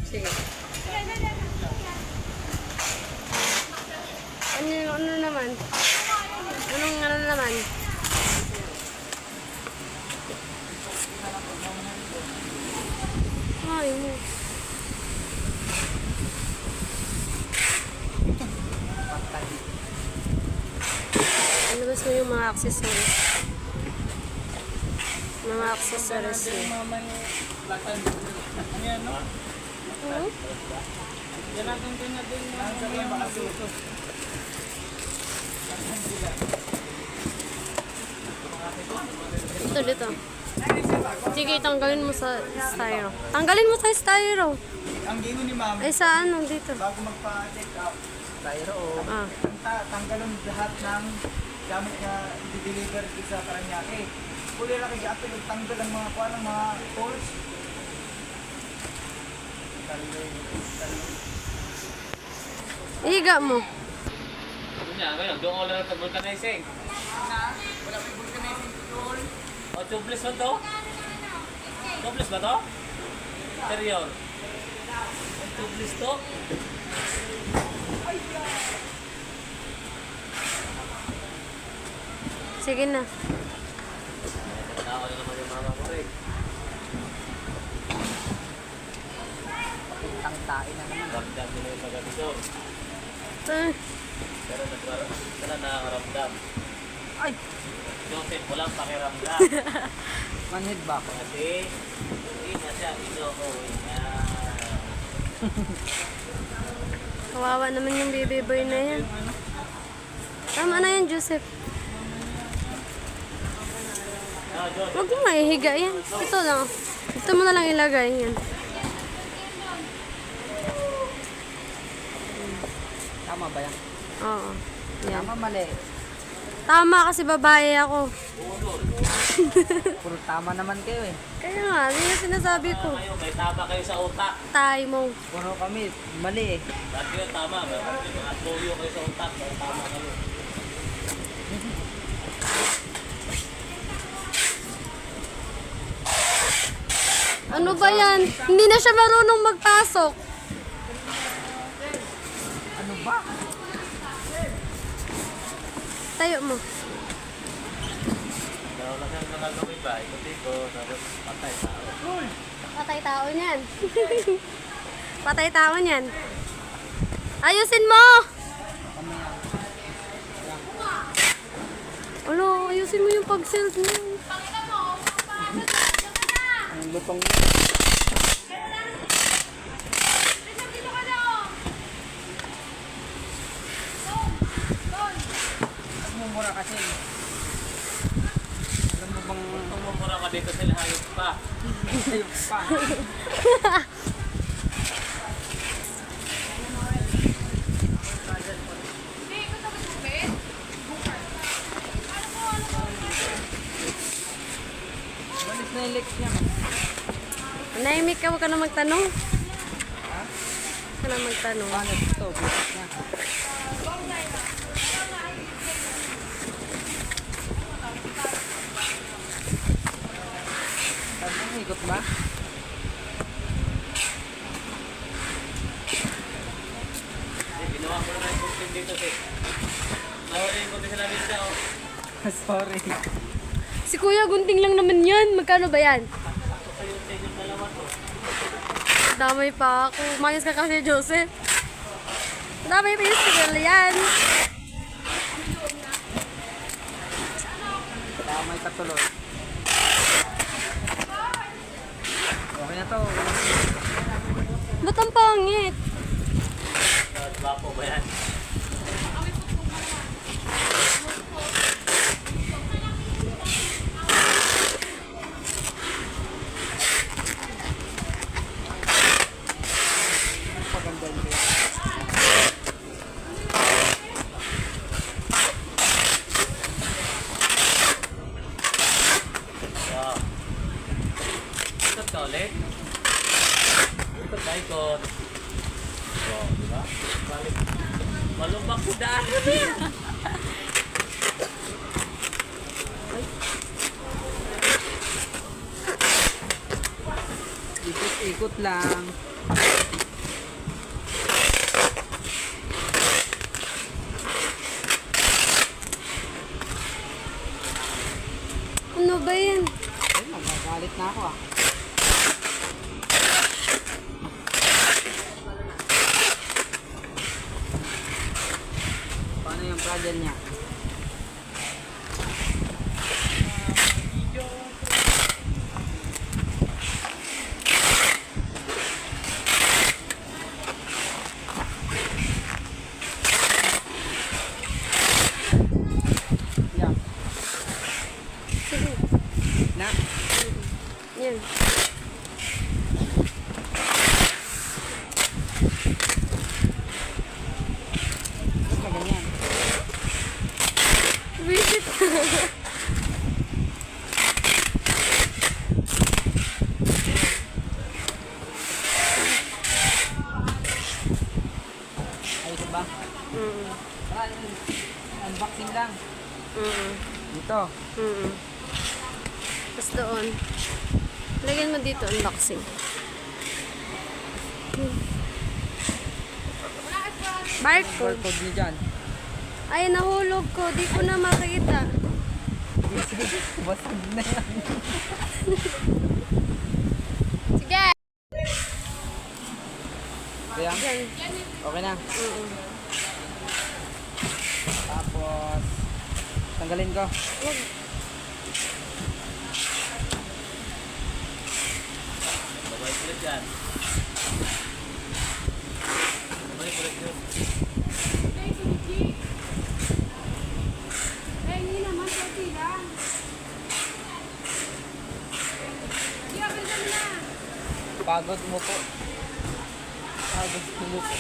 Sige. Ano naman? Anong ano naman? Ay mo. Ano gusto mo yung mga accessories? Mga accessories eh. Dito. Sige, tanggalin mo sa styro. Tanggalin mo sa styro. Ang gingo ni ma'am, Ay, saan? Dito. bago magpa-check out, styro o Ah. tanggalon lahat ng gamit na i-deliver sa Paranaque. Kuli lang kaya apil tanggal ang mga kuha ng mga tools. Ihiga mo. Ngayon, doon ko lang sa vulcanizing. Wala may vulcanizing tool. O, tubeless ba to? Tubeless ba to? Interior. Tubeless to? Sige na. Ako na naman yung mama ko rin. Tangtain na naman. Ramdam nila yung mga dito. Pero nakakaramdam. Ay! Joseph, walang pakiramdam. Manhid ba ako? Kasi, hindi na siya inuuwi niya. Kawawa naman yung baby boy na yan. Tama na yan, Joseph. No, Joseph. Huwag mo maihiga yan. Ito lang. Ito mo na lang ilagay yan. Tama ba yan? Oo. Yan. Tama mali. Tama kasi babae ako. Puro tama naman kayo eh. Kaya nga, yun yung sinasabi ko. Kayo, may tama kayo sa utak. Tay mo. Puro kami mali eh. Dati yun, tama. May mga tuyo kayo sa utak. May tama kayo. Ano ba yan? Hindi na siya marunong magpasok. Ano ba? Tayo mo. Pero lang yung nagagawin ba? Ikot-ikot. Tapos patay tao. Patay tao niyan. Patay tao niyan. Ayusin mo! Ano, ayusin mo yung pag-sales mo. Ang lutong mumura kasi. Alam mo bang Tumumura ka dito sila hayop pa. ayun pa? Balis na yung legs niya. Naimik ka, huwag ka na magtanong. Huwag ka na magtanong. Paano ito? Bukas na. Sabi mo, ikot ba? Ginawa ko na yung gunting dito si. Sorry, gunting sila dito. Sorry. Si Kuya, gunting lang naman yan. Magkano ba yan? Ako sa yung yung dalawa to. Damay pa ako. Mayos ka kasi, Joseph. Damay pa yung sigal yan. Damay ka tuloy. Okay na to. Ba't ang pangit? Gwapo ba yan? Paganda yun. Wow. Ikot ka ulit. Ikot na ikot. Wow, di ba? Balik. Malubak sa daan. Ikot-ikot lang. Init na ako ah. Paano yung fragile niya? Yeah. Sige. Na. Yan. Ba't na ganyan? Visit. Ayos ba? Unboxing lang. Dito. Tapos doon. Lagyan mo dito, unboxing. Barcode. Barcode niyo dyan. Ay, nahulog ko. Di ko na makita. Basag na yan. Sige! Kaya, Yan. okay na. Tapos, tanggalin ko. Wag. Babalik ulit yan. Babalik ulit yun. Pagod mo po. Pagod mo po.